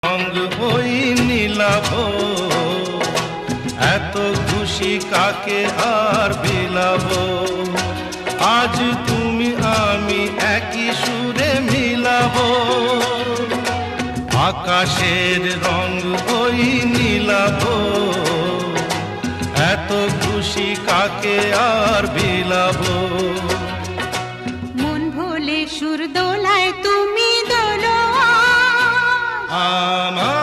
রঙ ওই নীলাভ, এত খুশি কাকে আর বিলাবো। আজ তুমি আমি একই সুরে মিলাবো, আকাশের রঙ ওই নীলাভ, এত খুশি কাকে আর বিলাবো। মন ভোলে সুর দোলায় তুমি দোলো আমার